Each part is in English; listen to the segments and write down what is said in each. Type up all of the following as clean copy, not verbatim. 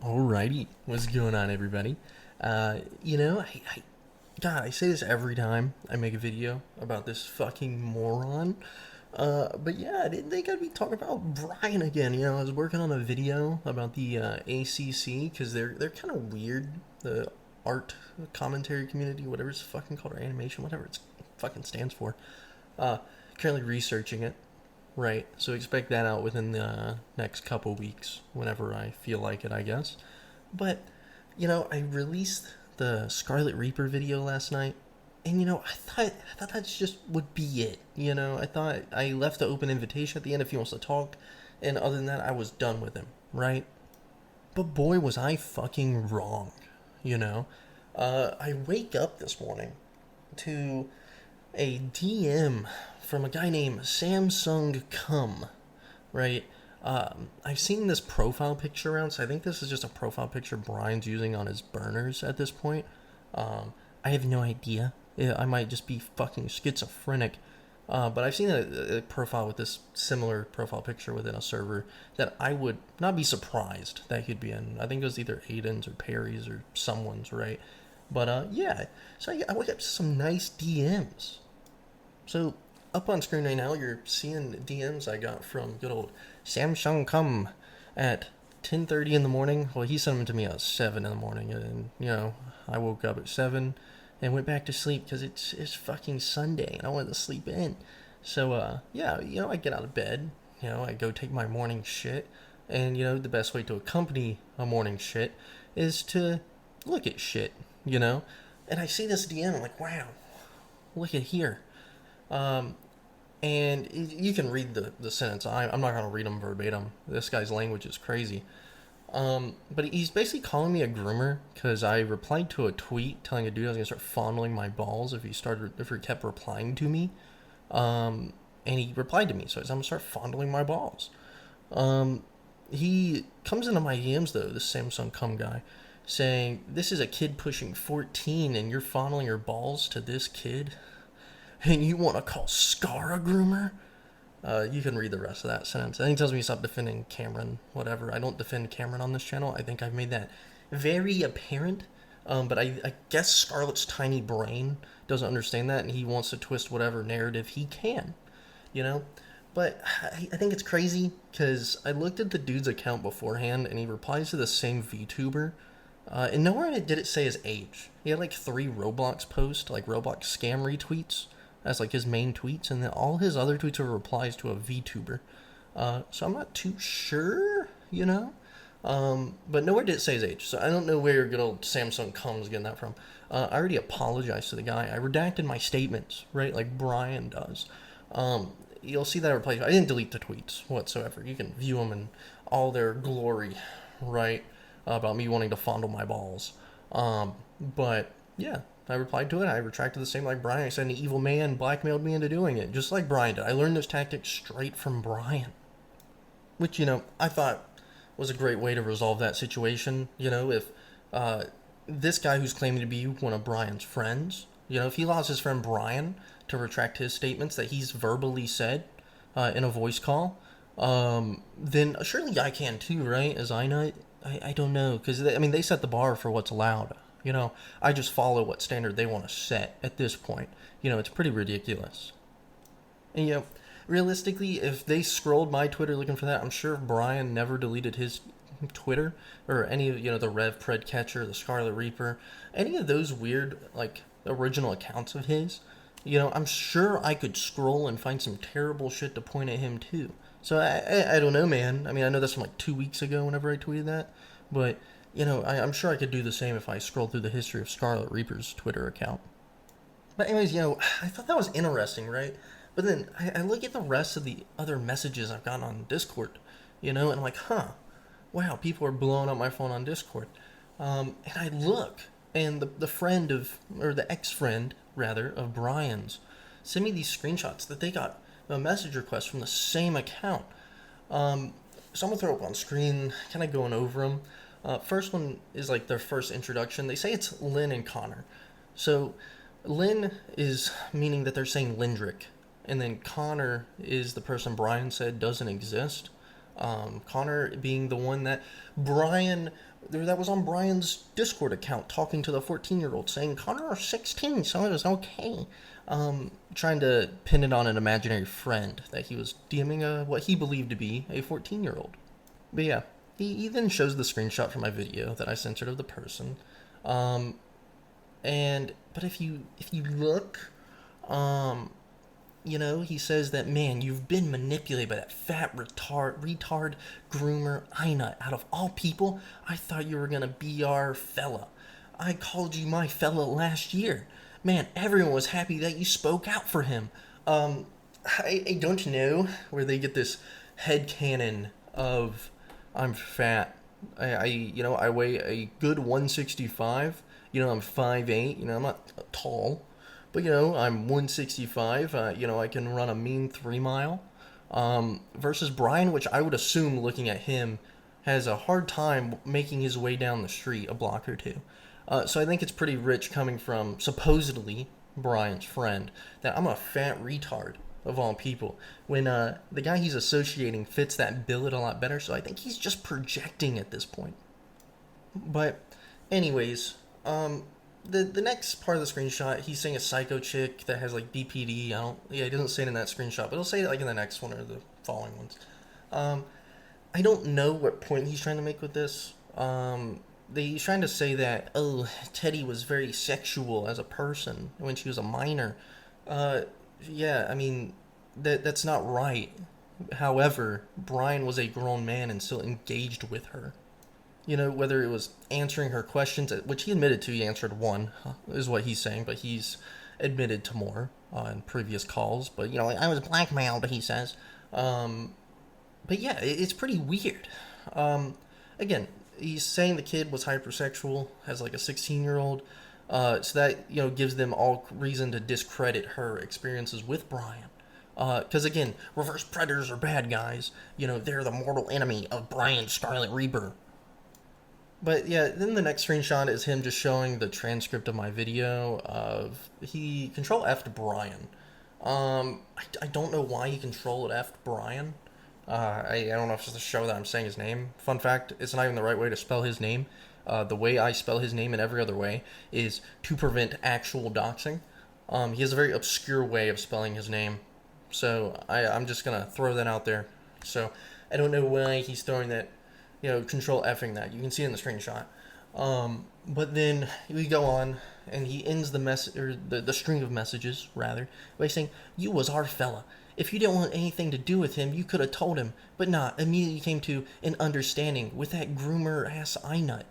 Alrighty, what's going on, everybody? God, I say this every time I make a video about this fucking moron. But yeah, I didn't think I'd be talking about Brian again. I was working on a video about the ACC because they're kind of weird. The art commentary community, whatever it's fucking called, or animation, whatever it fucking stands for. Uh, Currently researching it. Right, so expect that out within the next couple weeks, whenever I feel like it, I guess. But, I released the Scarlet Reaper video last night, and I thought that just would be it. I thought I left the open invitation at the end if he wants to talk, and other than that, I was done with him, right? But boy, was I fucking wrong, you know? I wake up this morning to a DM from a guy named Samsung Cum, right? I've seen this profile picture around, so I think this is just a profile picture Brian's using on his burners at this point. I have no idea. I might just be fucking schizophrenic. But I've seen a profile with this similar profile picture within a server that I would not be surprised that he'd be in. I think it was either Aiden's or Perry's or someone's, right? But yeah, so I wake up to some nice DMs. So up on screen right now, you're seeing DMs I got from good old Samsung Cum at 10:30 in the morning. Well, he sent them to me at 7 in the morning, and I woke up at 7 and went back to sleep because it's fucking Sunday and I wanted to sleep in. So yeah, I get out of bed, I go take my morning shit, and the best way to accompany a morning shit is to look at shit, And I see this DM, I'm like, wow, look at here. And you can read the sentence. I'm not going to read them verbatim. This guy's language is crazy. But he's basically calling me a groomer because I replied to a tweet telling a dude I was going to start fondling my balls if he kept replying to me. And he replied to me, so I'm going to start fondling my balls. He comes into my DMs, though, this Samsung Cum guy, saying, this is a kid pushing 14 and you're fondling your balls to this kid? And you want to call Scar a groomer? You can read the rest of that sentence. And he tells me to stop defending Cameron, whatever. I don't defend Cameron on this channel. I think I've made that very apparent. But I guess Scarlet's tiny brain doesn't understand that, and he wants to twist whatever narrative he can, But I think it's crazy, because I looked at the dude's account beforehand, and he replies to the same VTuber. And nowhere in it did it say his age. He had like 3 Roblox posts, like Roblox scam retweets, as like his main tweets, and then all his other tweets are replies to a VTuber. So I'm not too sure, but nowhere did it say his age, so I don't know where good old Samsung Cum's getting that from. I already apologized to the guy. I redacted my statements, right, like Brian does. You'll see that I replied. I didn't delete the tweets whatsoever. You can view them in all their glory, right, about me wanting to fondle my balls. But yeah, I replied to it. I retracted the same like Brian. I said an evil man blackmailed me into doing it, just like Brian did. I learned those tactics straight from Brian, which, I thought was a great way to resolve that situation. If this guy who's claiming to be one of Brian's friends, if he allows his friend Brian to retract his statements that he's verbally said in a voice call, then surely I can too, right? As I know, I don't know, because they set the bar for what's allowed. I just follow what standard they want to set at this point. It's pretty ridiculous. And, realistically, if they scrolled my Twitter looking for that, I'm sure if Brian never deleted his Twitter, or any of, the Rev Pred Catcher, the Scarlet Reaper, any of those weird, like, original accounts of his, I'm sure I could scroll and find some terrible shit to point at him, too. So, I don't know, man. I know that's from, like, 2 weeks ago whenever I tweeted that, but I'm sure I could do the same if I scroll through the history of Scarlet Reaper's Twitter account. But anyways, I thought that was interesting, right? But then I look at the rest of the other messages I've gotten on Discord, and I'm like, wow, people are blowing up my phone on Discord. And I look, and the friend of, or the ex-friend, rather, of Brian's, sent me these screenshots that they got a message request from the same account. So I'm going to throw up on screen, kind of going over them. First one is like their first introduction. They say it's Lynn and Connor. So Lynn is meaning that they're saying Lindrick. And then Connor is the person Brian said doesn't exist. Connor being the one that Brian, that was on Brian's Discord account talking to the 14-year-old saying Connor is 16, so it was okay. Trying to pin it on an imaginary friend that he was DMing what he believed to be a 14-year-old. But yeah, he then shows the screenshot from my video that I censored of the person. But if you look, he says that, man, you've been manipulated by that fat retard groomer Ina. Out of all people, I thought you were gonna be our fella. I called you my fella last year. Man, everyone was happy that you spoke out for him. I don't know where they get this headcanon of I'm fat. I weigh a good 165. I'm 5'8". I'm not tall. But, I'm 165. I can run a mean 3 mile. Versus Brian, which I would assume, looking at him, has a hard time making his way down the street a block or two. So I think it's pretty rich coming from, supposedly, Brian's friend, that I'm a fat retard, of all people, when the guy he's associating fits that billet a lot better. So I think he's just projecting at this point. But anyways, the next part of the screenshot, he's saying a psycho chick that has like BPD. He doesn't say it in that screenshot, but he'll say it like in the next one or the following ones. I don't know what point he's trying to make with this. He's trying to say that, oh, Teddy was very sexual as a person when she was a minor. Yeah, I mean, that's not right. However, Brian was a grown man and still engaged with her. Whether it was answering her questions, which he admitted to, he answered one, is what he's saying, but he's admitted to more in previous calls. But, I was blackmailed, he says. But yeah, it's pretty weird. Again, he's saying the kid was hypersexual, has like a 16-year-old. So that, gives them all reason to discredit her experiences with Brian. Because again, reverse predators are bad guys. They're the mortal enemy of Brian's Skarlet Rebirth. But yeah, then the next screenshot is him just showing the transcript of my video of he Control F'd Brian. I don't know why he Control F'd Brian. I don't know if it's just to show that I'm saying his name. Fun fact, it's not even the right way to spell his name. The way I spell his name in every other way is to prevent actual doxing. He has a very obscure way of spelling his name. So I'm just going to throw that out there. So I don't know why he's throwing that, Control F'ing that. You can see it in the screenshot. But then we go on, and he ends the message, or the string of messages, rather, by saying, "You was our fella. If you didn't want anything to do with him, you could have told him, but not. Immediately came to an understanding with that groomer ass nut.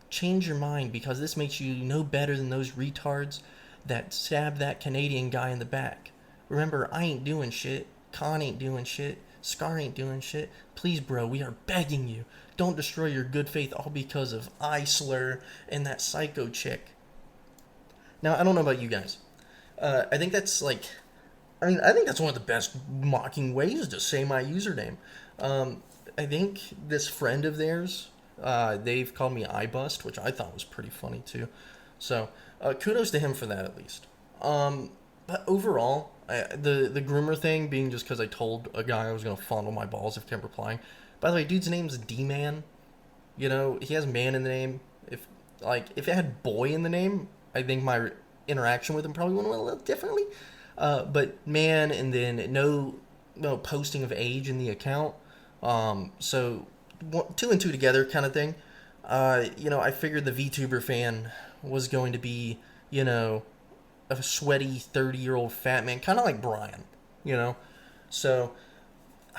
Change your mind, because this makes you no better than those retards that stabbed that Canadian guy in the back. Remember, I ain't doing shit. Con ain't doing shit. Scar ain't doing shit. Please, bro, we are begging you. Don't destroy your good faith all because of I slur and that psycho chick." Now, I don't know about you guys. I think that's I think that's one of the best mocking ways to say my username. I think this friend of theirs, they've called me iBust, which I thought was pretty funny too. So, kudos to him for that at least. But overall, the groomer thing being just because I told a guy I was going to fondle my balls if he kept replying. By the way, dude's name's D-Man. He has man in the name. If it had boy in the name, I think my interaction with him probably went a little differently. But man, and then no posting of age in the account. So two and two together kind of thing. I figured the VTuber fan was going to be, a sweaty 30-year-old fat man, kind of like Brian, So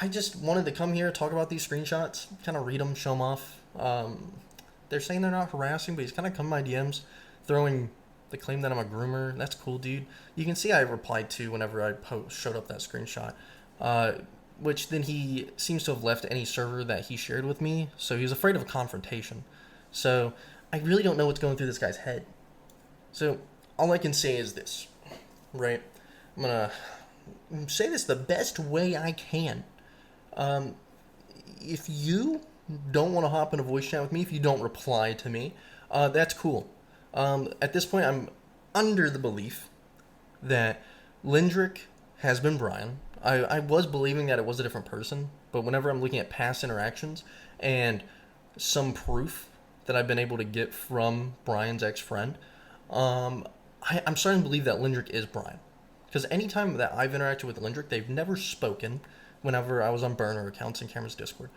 I just wanted to come here, talk about these screenshots, kind of read them, show them off. They're saying they're not harassing, but he's kind of come my DMs, throwing the claim that I'm a groomer. That's cool, dude. You can see I replied to whenever I showed up that screenshot, which then he seems to have left any server that he shared with me, so he was afraid of a confrontation. So I really don't know what's going through this guy's head. So all I can say is this, right? I'm going to say this the best way I can. If you don't want to hop in a voice chat with me, if you don't reply to me, that's cool. At this point, I'm under the belief that Lindrick has been Brian. I was believing that it was a different person, but whenever I'm looking at past interactions and some proof that I've been able to get from Brian's ex-friend, I'm starting to believe that Lindrick is Brian. Because anytime that I've interacted with Lindrick, they've never spoken whenever I was on burner accounts in Cameron's Discord.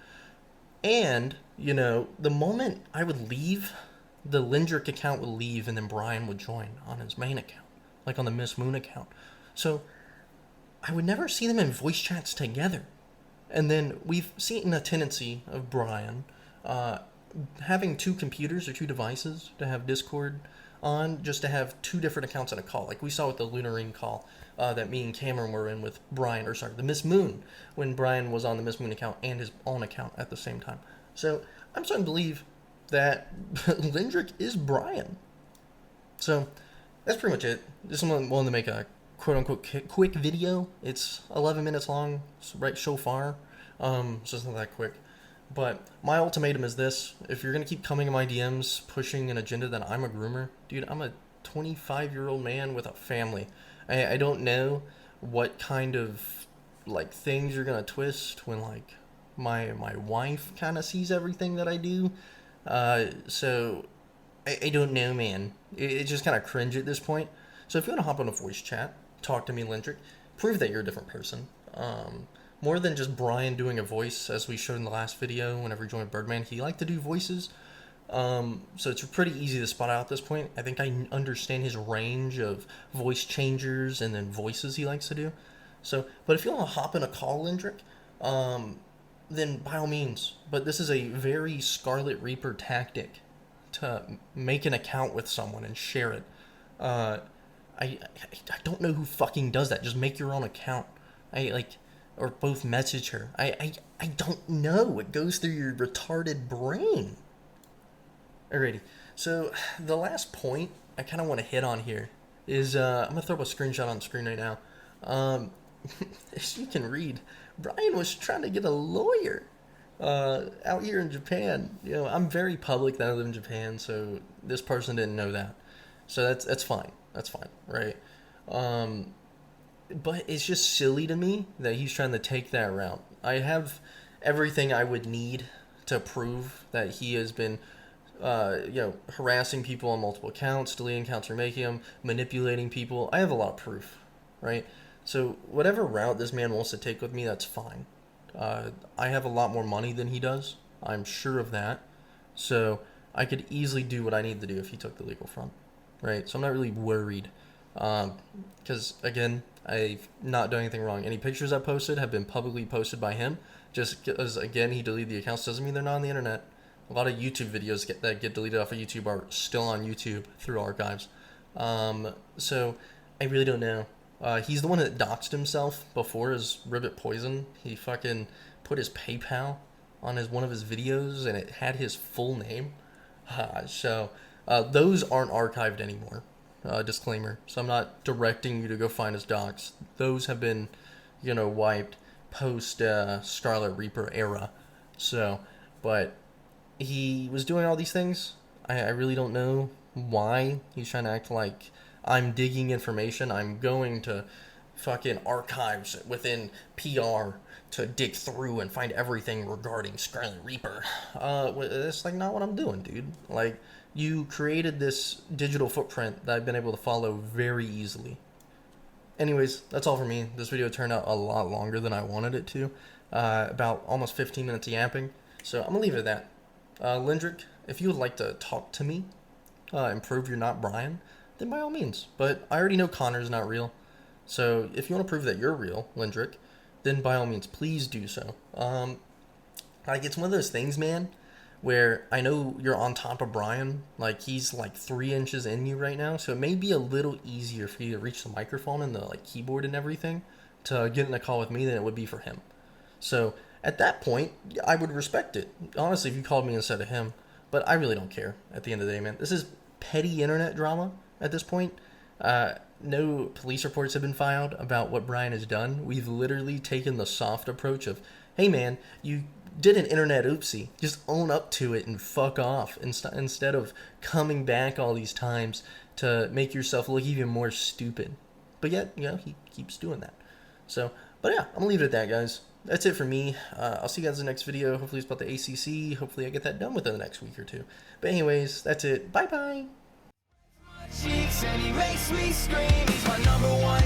And, the moment I would leave, the Lindrick account would leave and then Brian would join on his main account, like on the Miss Moon account. So I would never see them in voice chats together. And then we've seen a tendency of Brian having two computers or two devices to have Discord on, just to have two different accounts in a call. Like we saw with the Lunarine call that me and Cameron were in with Brian, the Miss Moon, when Brian was on the Miss Moon account and his own account at the same time. So I'm starting to believe that Lindrick is Brian. So that's pretty much it. Just wanted to make a quote-unquote quick video. It's 11 minutes long, right so far. So it's not that quick. But my ultimatum is this. If you're going to keep coming in my DMs pushing an agenda that I'm a groomer, dude, I'm a 25-year-old man with a family. I don't know what kind of, things you're going to twist when, my wife kind of sees everything that I do. So, I don't know, man. It's just kind of cringe at this point. So if you want to hop on a voice chat, talk to me, Lindrick, prove that you're a different person. More than just Brian doing a voice, as we showed in the last video whenever he joined Birdman. He liked to do voices. So it's pretty easy to spot out at this point. I think I understand his range of voice changers and then voices he likes to do. So, but if you want to hop in a call, Lindrick, then by all means. But this is a very Skarlet Reaper tactic to make an account with someone and share it. I don't know who fucking does that. Just make your own account. Or both message her. I don't know. It goes through your retarded brain. Alrighty. So the last point I kind of want to hit on here is I'm gonna throw up a screenshot on the screen right now. As you can read, Brian was trying to get a lawyer out here in Japan. I'm very public that I live in Japan, so this person didn't know that. So that's fine. That's fine, right? But it's just silly to me that he's trying to take that route. I have everything I would need to prove that he has been, harassing people on multiple accounts, deleting accounts or making them, manipulating people. I have a lot of proof, right? So whatever route this man wants to take with me, that's fine. I have a lot more money than he does. I'm sure of that. So I could easily do what I need to do if he took the legal front, right? So I'm not really worried. Because, again, I've not done anything wrong. Any pictures I posted have been publicly posted by him. Just because, again, he deleted the accounts doesn't mean they're not on the internet. A lot of YouTube videos that get deleted off of YouTube are still on YouTube through archives. So I really don't know. He's the one that doxed himself before as Ribbit Poison. He fucking put his PayPal on one of his videos, and it had his full name. So those aren't archived anymore. Disclaimer. So I'm not directing you to go find his docs. Those have been, wiped post Skarlet Reaper era. So, but he was doing all these things. I really don't know why he's trying to act like I'm digging information. I'm going to fucking archives within PR to dig through and find everything regarding Skarlet Reaper. That's not what I'm doing, dude. You created this digital footprint that I've been able to follow very easily. Anyways, that's all for me. This video turned out a lot longer than I wanted it to. About almost 15 minutes of yapping. So I'm going to leave it at that. Lindrick, if you would like to talk to me and prove you're not Brian, then by all means. But I already know Connor's not real. So if you want to prove that you're real, Lindrick, then by all means, please do so. It's one of those things, man, where I know you're on top of Brian, he's 3 inches in you right now, so it may be a little easier for you to reach the microphone and the keyboard and everything to get in a call with me than it would be for him. So at that point, I would respect it, honestly, if you called me instead of him, but I really don't care at the end of the day, man. This is petty internet drama at this point. No police reports have been filed about what Brian has done. We've literally taken the soft approach of, hey man, you did an internet oopsie. Just own up to it and fuck off instead of coming back all these times to make yourself look even more stupid. But yet, he keeps doing that. So, But yeah, I'm going to leave it at that, guys. That's it for me. I'll see you guys in the next video. Hopefully it's about the ACC. Hopefully I get that done within the next week or two. But anyways, that's it. Bye-bye. Cheeks and he makes me scream. He's my number one